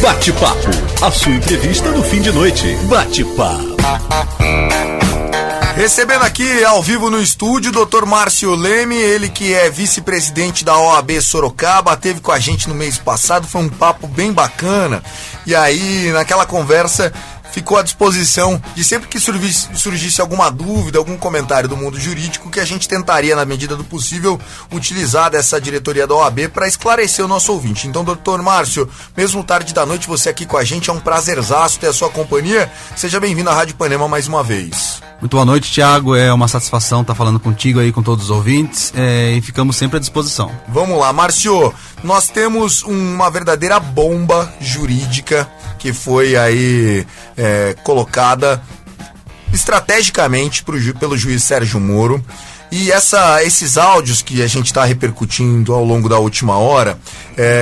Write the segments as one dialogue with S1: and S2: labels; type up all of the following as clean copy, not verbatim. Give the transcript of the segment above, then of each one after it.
S1: Bate-papo, a sua entrevista no fim de noite. Bate-papo.
S2: Recebendo aqui ao vivo no estúdio o Dr. Márcio Leme, ele que é vice-presidente da OAB Sorocaba, esteve com a gente no mês passado, foi um papo bem bacana. E aí, naquela conversa, ficou à disposição de sempre que surgisse alguma dúvida, algum comentário do mundo jurídico, que a gente tentaria, na medida do possível, utilizar dessa diretoria da OAB para esclarecer o nosso ouvinte. Então, doutor Márcio, mesmo tarde da noite, você aqui com a gente, é um prazerzaço ter a sua companhia. Seja bem-vindo à Rádio Ipanema mais uma vez.
S3: Muito boa noite, Thiago. É uma satisfação estar falando contigo aí, com todos os ouvintes, e ficamos sempre à disposição.
S2: Vamos lá, Márcio. Nós temos uma verdadeira bomba jurídica que foi aí colocada estrategicamente pelo juiz Sérgio Moro. E esses áudios que a gente está repercutindo ao longo da última hora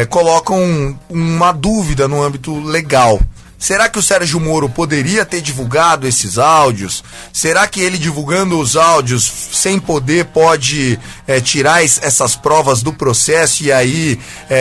S2: colocam uma dúvida no âmbito legal. Será que o Sérgio Moro poderia ter divulgado esses áudios? Será que ele divulgando os áudios sem poder pode tirar essas provas do processo e aí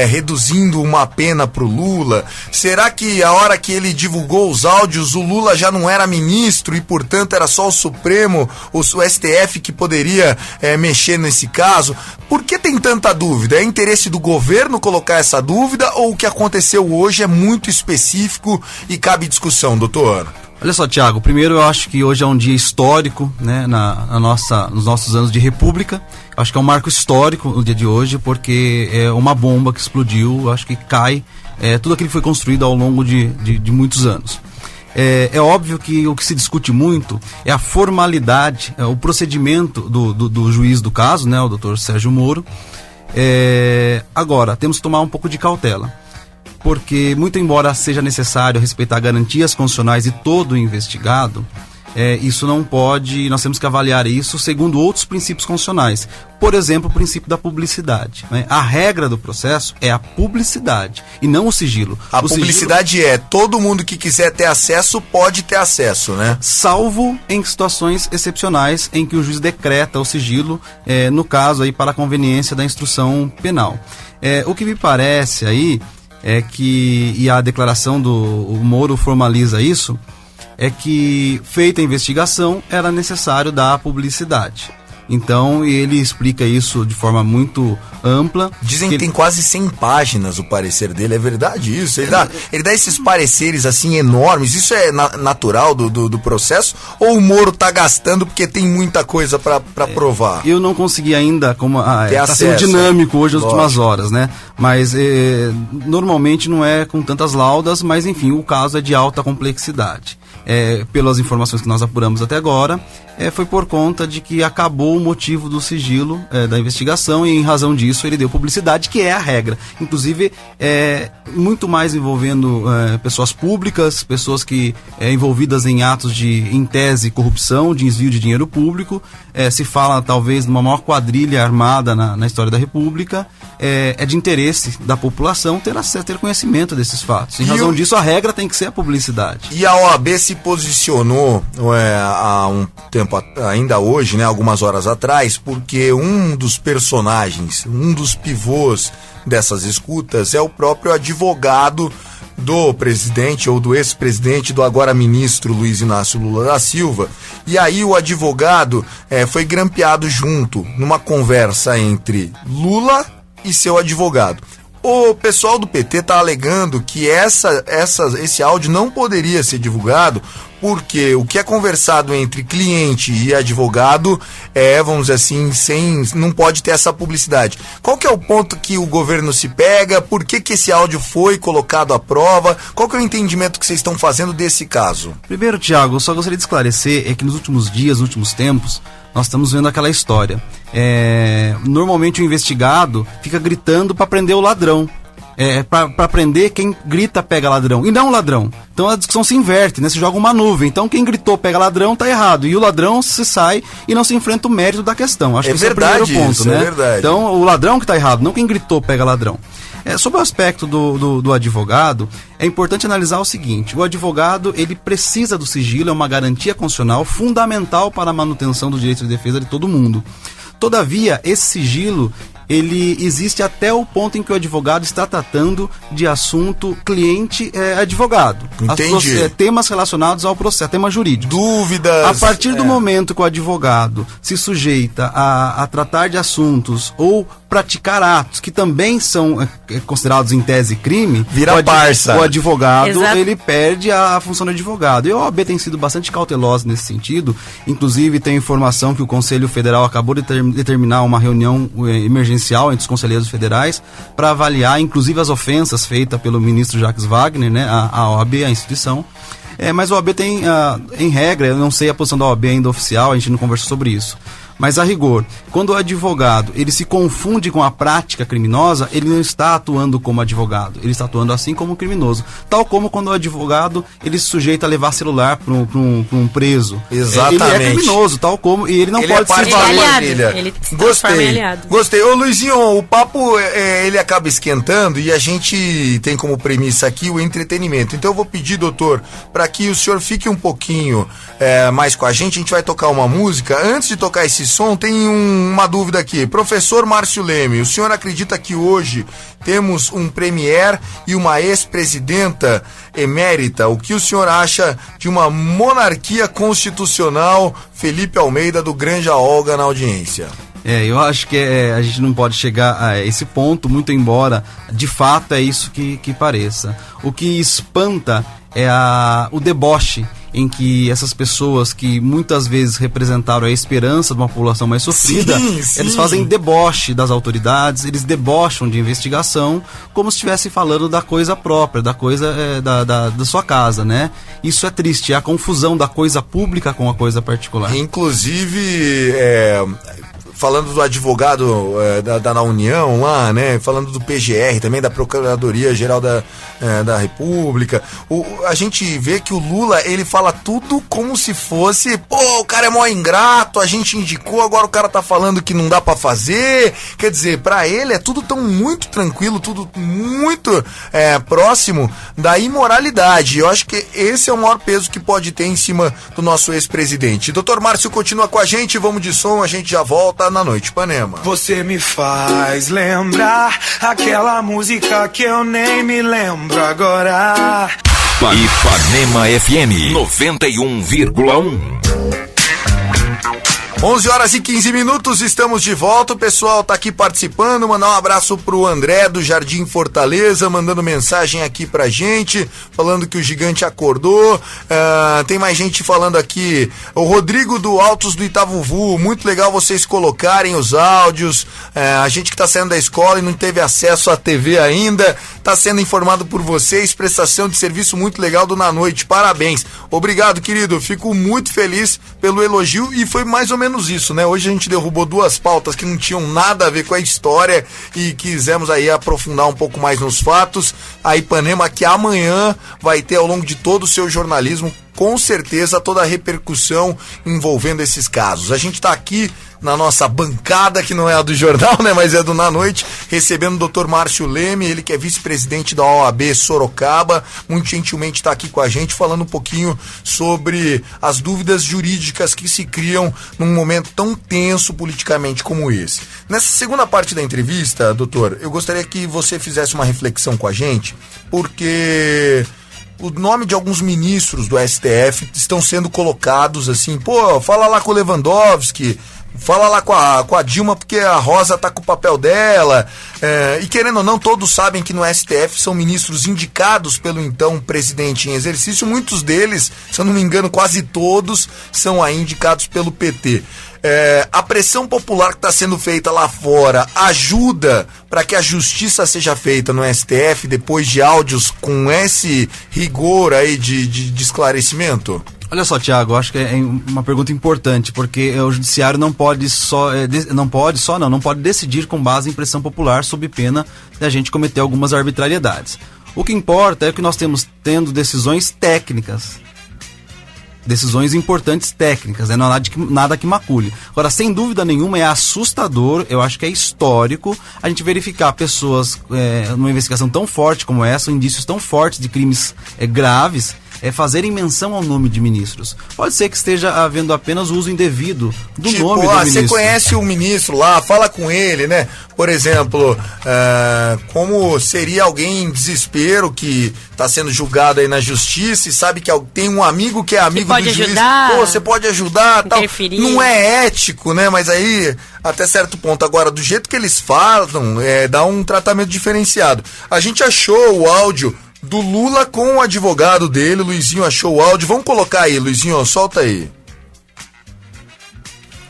S2: reduzindo uma pena para o Lula? Será que a hora que ele divulgou os áudios o Lula já não era ministro e portanto era só o Supremo, o STF que poderia mexer nesse caso? Por que tem tanta dúvida? É interesse do governo colocar essa dúvida ou o que aconteceu hoje é muito específico e cabe discussão, doutor?
S3: Olha só, Thiago, primeiro eu acho que hoje é um dia histórico, né, nos nossos anos de república. Eu acho que é um marco histórico no dia de hoje, porque é uma bomba que explodiu, eu acho que cai tudo aquilo que foi construído ao longo de muitos anos. É óbvio que o que se discute muito é a formalidade, o procedimento do juiz do caso, né, o doutor Sérgio Moro. Agora, temos que tomar um pouco de cautela, porque muito embora seja necessário respeitar garantias constitucionais de todo investigado, isso não pode, nós temos que avaliar isso segundo outros princípios constitucionais. Por exemplo, o princípio da publicidade, né? A regra do processo é a publicidade e não o sigilo.
S2: A publicidade todo mundo que quiser ter acesso pode ter acesso, né?
S3: Salvo em situações excepcionais em que o juiz decreta o sigilo, no caso aí para a conveniência da instrução penal. O que me parece aí e a declaração do Moro formaliza isso, é que, feita a investigação, era necessário dar a publicidade. Então, ele explica isso de forma muito ampla.
S2: Dizem que tem quase 100 páginas o parecer dele, é verdade isso? Ele dá esses pareceres assim enormes, isso é natural do processo? Ou o Moro tá gastando porque tem muita coisa para provar?
S3: Eu não consegui ainda, tá sendo dinâmico hoje as últimas horas, né? Mas normalmente não é com tantas laudas, mas enfim, o caso é de alta complexidade. Pelas informações que nós apuramos até agora, foi por conta de que acabou o motivo do sigilo da investigação e em razão disso ele deu publicidade, que é a regra. Inclusive, muito mais envolvendo pessoas públicas, pessoas que envolvidas em atos em tese, corrupção, de desvio de dinheiro público. Se fala talvez de uma maior quadrilha armada na história da República. É de interesse da população ter conhecimento desses fatos. Em razão disso, a regra tem que ser a publicidade.
S2: E a OAB se posicionou há um tempo, ainda hoje, né, algumas horas atrás, porque um dos personagens, um dos pivôs dessas escutas é o próprio advogado do presidente ou do ex-presidente, do agora ministro Luiz Inácio Lula da Silva. E aí o advogado foi grampeado junto numa conversa entre Lula e seu advogado. O pessoal do PT está alegando que esse áudio não poderia ser divulgado porque o que é conversado entre cliente e advogado vamos dizer assim, não pode ter essa publicidade. Qual que é o ponto que o governo se pega? Por que esse áudio foi colocado à prova? Qual que é o entendimento que vocês estão fazendo desse caso?
S3: Primeiro, Thiago, eu só gostaria de esclarecer que nos últimos dias, nos últimos tempos, nós estamos vendo aquela história. Normalmente o investigado fica gritando para prender o ladrão. Para prender quem grita pega ladrão e não o ladrão. Então a discussão se inverte, né? Se joga uma nuvem. Então quem gritou pega ladrão tá errado e o ladrão se sai e não se enfrenta o mérito da questão. Acho que esse é o primeiro ponto, né? Então o ladrão que tá errado, não quem gritou pega ladrão. Sobre o aspecto do advogado, é importante analisar o seguinte: o advogado ele precisa do sigilo, é uma garantia constitucional fundamental para a manutenção do direito de defesa de todo mundo. Todavia, esse sigilo ele existe até o ponto em que o advogado está tratando de assunto cliente-advogado.
S2: Entendi.
S3: Temas relacionados ao processo, temas jurídicos.
S2: Dúvidas.
S3: A partir do momento que o advogado se sujeita a tratar de assuntos ou praticar atos que também são considerados em tese crime,
S2: vira parça.
S3: O advogado,
S4: Exato.
S3: ele perde a função de advogado. E a OAB tem sido bastante cautelosa nesse sentido. Inclusive, tem informação que o Conselho Federal acabou de determinar uma reunião emergencial entre os conselheiros federais para avaliar, inclusive, as ofensas feitas pelo ministro Jacques Wagner, né, a OAB, a instituição. Mas a OAB tem, em regra, eu não sei a posição da OAB ainda oficial, a gente não conversou sobre isso. Mas, a rigor, quando o advogado ele se confunde com a prática criminosa, ele não está atuando como advogado, ele está atuando assim como criminoso. Tal como quando o advogado ele se sujeita a levar celular para um preso.
S2: Exatamente.
S3: Ele é criminoso, tal como, e ele não
S2: ele
S3: pode
S2: é
S3: se valer.
S4: Ele se transforma em aliado.
S2: Gostei. Ô, Luizinho, o papo ele acaba esquentando e a gente tem como premissa aqui o entretenimento. Então eu vou pedir, doutor, para que o senhor fique um pouquinho mais com a gente vai tocar uma música. Antes de tocar esse som, tem uma dúvida aqui. Professor Márcio Leme, o senhor acredita que hoje temos um premier e uma ex-presidenta emérita? O que o senhor acha de uma monarquia constitucional? Felipe Almeida, do Granja Olga, na audiência.
S3: Eu acho que a gente não pode chegar a esse ponto, muito embora de fato é isso que pareça. O que espanta é o deboche em que essas pessoas que muitas vezes representaram a esperança de uma população mais sofrida, eles fazem deboche das autoridades, eles debocham de investigação como se estivessem falando da coisa própria, da coisa da sua casa, né? Isso é triste, é a confusão da coisa pública com a coisa particular.
S2: Inclusive, falando do advogado da União lá, né? Falando do PGR também, da Procuradoria-Geral da República. A gente vê que o Lula, ele fala tudo como se fosse, o cara é mó ingrato, a gente indicou, agora o cara tá falando que não dá pra fazer. Quer dizer, pra ele é tudo tão muito tranquilo, tudo muito próximo da imoralidade. Eu acho que esse é o maior peso que pode ter em cima do nosso ex-presidente. Dr. Márcio continua com a gente, vamos de som, a gente já volta na Noite Ipanema.
S5: Você me faz lembrar aquela música que eu nem me lembro agora.
S1: Ipanema FM 91,1.
S2: 11h15, estamos de volta, o pessoal tá aqui participando, mandar um abraço pro André do Jardim Fortaleza, mandando mensagem aqui pra gente, falando que o gigante acordou, tem mais gente falando aqui, o Rodrigo do Altos do Itavuvu, muito legal vocês colocarem os áudios, a gente que tá saindo da escola e não teve acesso à TV ainda, tá sendo informado por vocês, prestação de serviço muito legal do Na Noite, parabéns, obrigado querido, fico muito feliz pelo elogio e foi mais ou menos isso, né? Hoje a gente derrubou duas pautas que não tinham nada a ver com a história e quisemos aí aprofundar um pouco mais nos fatos. A Ipanema que amanhã vai ter ao longo de todo o seu jornalismo, com certeza, toda a repercussão envolvendo esses casos. A gente tá aqui na nossa bancada, que não é a do jornal, né, mas é do Na Noite, recebendo o Dr. Márcio Leme, ele que é vice-presidente da OAB Sorocaba, muito gentilmente está aqui com a gente, falando um pouquinho sobre as dúvidas jurídicas que se criam num momento tão tenso politicamente como esse. Nessa segunda parte da entrevista, doutor, eu gostaria que você fizesse uma reflexão com a gente, porque o nome de alguns ministros do STF estão sendo colocados assim, fala lá com o Lewandowski, fala lá com a Dilma porque a Rosa tá com o papel dela, e querendo ou não, todos sabem que no STF são ministros indicados pelo então presidente em exercício, muitos deles, se eu não me engano, quase todos são aí indicados pelo PT. A pressão popular que está sendo feita lá fora ajuda para que a justiça seja feita no STF depois de áudios com esse rigor aí de esclarecimento?
S3: Olha só, Thiago, acho que é uma pergunta importante, porque o judiciário não pode decidir com base em pressão popular sob pena de a gente cometer algumas arbitrariedades. O que importa é que nós tendo decisões técnicas, decisões importantes técnicas, né? Não há nada que macule. Agora, sem dúvida nenhuma, é assustador, eu acho que é histórico a gente verificar pessoas numa investigação tão forte como essa, indícios tão fortes de crimes graves, fazerem menção ao nome de ministros. Pode ser que esteja havendo apenas o uso indevido do nome do ministro.
S2: Você conhece o ministro lá, fala com ele, né? Por exemplo, como seria alguém em desespero que está sendo julgado aí na justiça e sabe que tem um amigo que é amigo do juiz. Pô, você pode ajudar, tal. Não é ético, né? Mas aí, até certo ponto. Agora, do jeito que eles falam, dá um tratamento diferenciado. A gente achou o áudio do Lula com o advogado dele, o Luizinho achou o áudio. Vamos colocar aí, Luizinho, solta aí.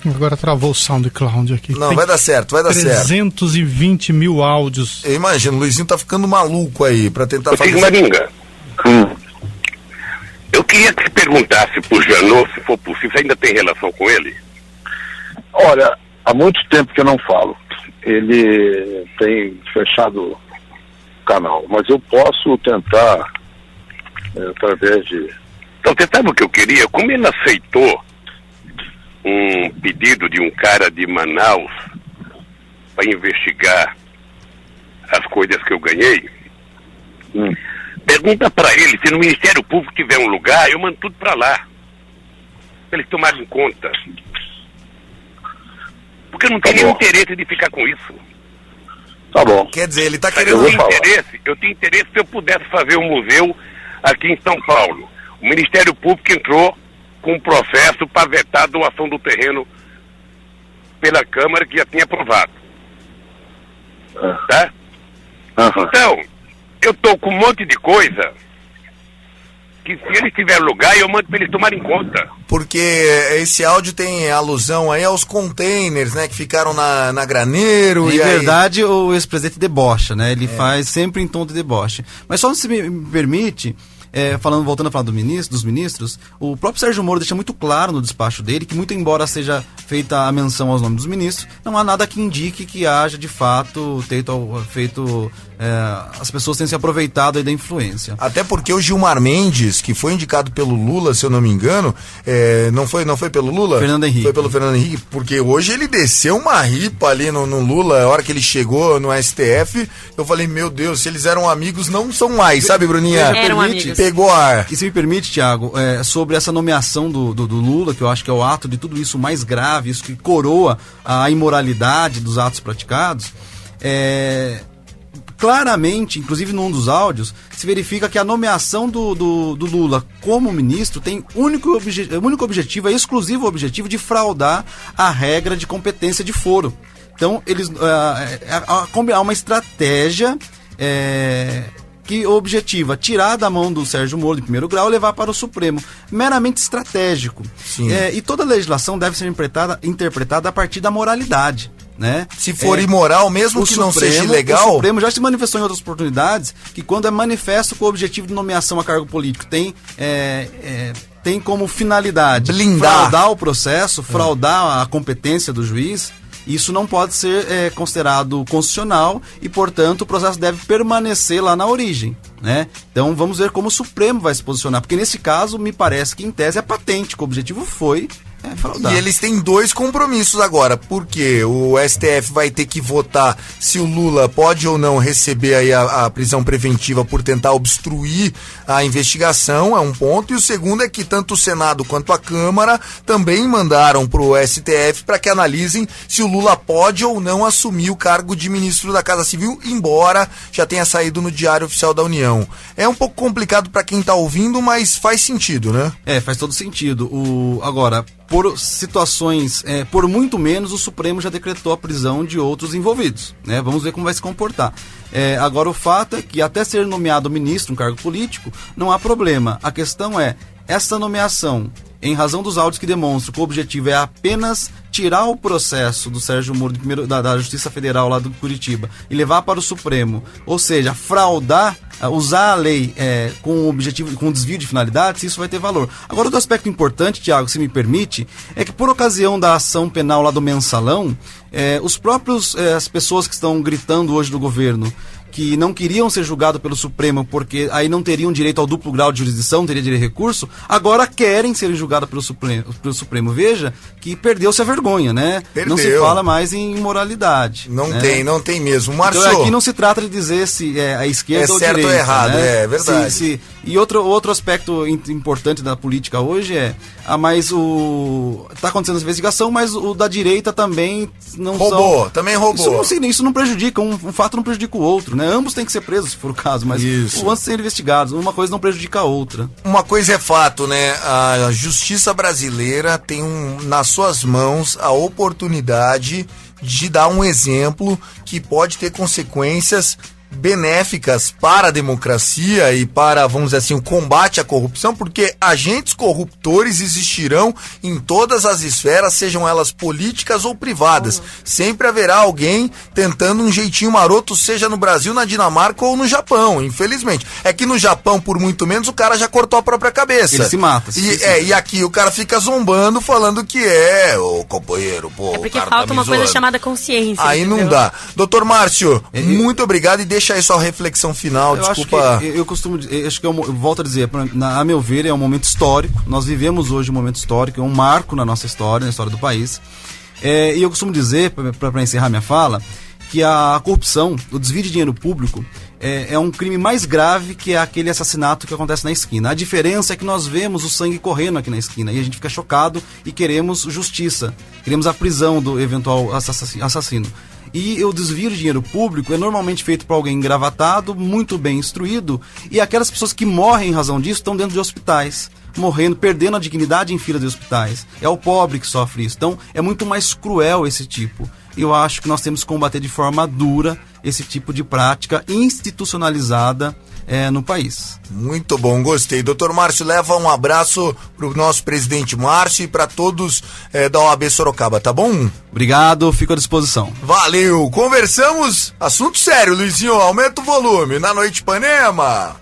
S6: Agora travou o SoundCloud aqui.
S2: Não, vai dar certo, vai dar
S6: 320 mil áudios.
S2: Eu imagino, o Luizinho tá ficando maluco aí pra tentar fazer...
S7: Maringa, eu queria que você perguntasse pro Janot, se for possível, você ainda tem relação com ele?
S8: Olha, há muito tempo que eu não falo. Ele tem fechado o canal, mas eu posso tentar, através de...
S7: Então, você sabe o que eu queria? Como ele aceitou um pedido de um cara de Manaus para investigar as coisas que eu ganhei, pergunta para ele se no Ministério Público tiver um lugar, eu mando tudo para lá, para eles tomarem conta. Porque eu não tenho nenhum interesse de ficar com isso.
S8: Tá bom.
S2: Quer dizer, ele tá querendo...
S7: Eu tenho interesse se eu pudesse fazer um museu aqui em São Paulo. O Ministério Público entrou com um processo para vetar a doação do terreno pela Câmara, que já tinha aprovado. Tá? Então, eu tô com um monte de coisa que, se eles tiverem lugar, eu mando para eles tomarem conta.
S2: Porque esse áudio tem alusão aí aos containers, né, que ficaram na Graneiro.
S3: Em verdade, o ex-presidente debocha, né? Ele faz sempre em tom de deboche. Mas só se me permite... voltando a falar dos ministros, o próprio Sérgio Moro deixa muito claro no despacho dele que, muito embora seja feita a menção aos nomes dos ministros, não há nada que indique que haja de fato as pessoas tenham se aproveitado aí da influência.
S2: Até porque o Gilmar Mendes, que foi indicado pelo Lula, se eu não me engano, não foi pelo Lula?
S3: Fernando Henrique.
S2: Foi pelo Fernando Henrique, porque hoje ele desceu uma ripa ali no Lula, a hora que ele chegou no STF, eu falei, meu Deus, se eles eram amigos, não são mais, sabe, Bruninha?
S4: Eram amigos.
S2: Pegou ar.
S3: E se me permite, Thiago, sobre essa nomeação do Lula, que eu acho que é o ato de tudo isso mais grave, isso que coroa a imoralidade dos atos praticados, claramente, inclusive num dos áudios, se verifica que a nomeação do Lula como ministro tem único objetivo, exclusivo objetivo de fraudar a regra de competência de foro. Então, há uma estratégia que objetiva tirar da mão do Sérgio Moro de primeiro grau e levar para o Supremo, meramente estratégico. E toda legislação deve ser interpretada a partir da moralidade, né?
S2: Se for imoral, mesmo que não seja ilegal...
S3: O Supremo já se manifestou em outras oportunidades que, quando é manifesto com o objetivo de nomeação a cargo político, tem como finalidade fraudar o processo, fraudar a competência do juiz. Isso não pode ser considerado constitucional e, portanto, o processo deve permanecer lá na origem, né? Então, vamos ver como o Supremo vai se posicionar, porque nesse caso, me parece que, em tese, é patente, que o objetivo foi fraudar.
S2: E eles têm dois compromissos agora, porque o STF vai ter que votar se o Lula pode ou não receber aí a prisão preventiva por tentar obstruir a investigação, é um ponto, e o segundo é que tanto o Senado quanto a Câmara também mandaram para o STF para que analisem se o Lula pode ou não assumir o cargo de ministro da Casa Civil, embora já tenha saído no Diário Oficial da União. É um pouco complicado para quem está ouvindo, mas faz sentido, né?
S3: Faz todo sentido. Agora, por situações, por muito menos, o Supremo já decretou a prisão de outros envolvidos, né? Vamos ver como vai se comportar. Agora, o fato é que, até ser nomeado ministro, um cargo político, não há problema. A questão é, essa nomeação, em razão dos áudios que demonstram que o objetivo é apenas tirar o processo do Sérgio Moro da Justiça Federal lá do Curitiba e levar para o Supremo, ou seja, fraudar, usar a lei com objetivo, com desvio de finalidades, isso vai ter valor. Agora, outro aspecto importante, Thiago, se me permite, é que, por ocasião da ação penal lá do Mensalão, as pessoas que estão gritando hoje do governo que não queriam ser julgados pelo Supremo porque aí não teriam direito ao duplo grau de jurisdição, não teria direito de recurso, agora querem ser julgados pelo Supremo. Veja que perdeu-se a vergonha, né?
S2: Perdeu.
S3: Não se fala mais em imoralidade.
S2: Não tem mesmo. Márcio,
S3: então aqui não se trata de dizer se é a esquerda ou a direita.
S2: É certo ou errado,
S3: né?
S2: é verdade.
S3: E outro aspecto importante da política hoje tá acontecendo essa investigação, mas o da direita também não
S2: também roubou.
S3: Isso não prejudica, um fato não prejudica o outro, né? Ambos têm que ser presos, se for o caso, mas ambos têm investigados, uma coisa não prejudica a outra.
S2: Uma coisa é fato, né? A justiça brasileira tem nas suas mãos a oportunidade de dar um exemplo que pode ter consequências benéficas para a democracia e para, vamos dizer assim, o combate à corrupção, porque agentes corruptores existirão em todas as esferas, sejam elas políticas ou privadas. Sempre haverá alguém tentando um jeitinho maroto, seja no Brasil, na Dinamarca ou no Japão, infelizmente. É que no Japão, por muito menos, o cara já cortou a própria cabeça.
S3: Ele se mata.
S2: E aqui o cara fica zombando, falando que ô companheiro, pô.
S4: É porque falta uma coisa chamada consciência.
S2: Aí
S4: entendeu?
S2: não dá. Doutor Márcio, muito obrigado e deixa aí sua reflexão final, desculpa.
S3: Eu volto a dizer, a meu ver, é um momento histórico. Nós vivemos hoje um momento histórico, é um marco na nossa história, na história do país. E eu costumo dizer, para encerrar minha fala, que a corrupção, o desvio de dinheiro público, é um crime mais grave que aquele assassinato que acontece na esquina. A diferença é que nós vemos o sangue correndo aqui na esquina e a gente fica chocado e queremos justiça, queremos a prisão do eventual assassino. E o desvio de dinheiro público é normalmente feito por alguém engravatado, muito bem instruído, e aquelas pessoas que morrem em razão disso estão dentro de hospitais, morrendo, perdendo a dignidade em fila de hospitais. É o pobre que sofre isso. Então, é muito mais cruel esse tipo. Eu acho que nós temos que combater de forma dura esse tipo de prática institucionalizada no país.
S2: Muito bom, gostei. Doutor Márcio, leva um abraço pro nosso presidente Márcio e para todos da OAB Sorocaba, tá bom?
S3: Obrigado, fico à disposição.
S2: Valeu, conversamos, assunto sério, Luizinho, aumenta o volume, na Noite Ipanema.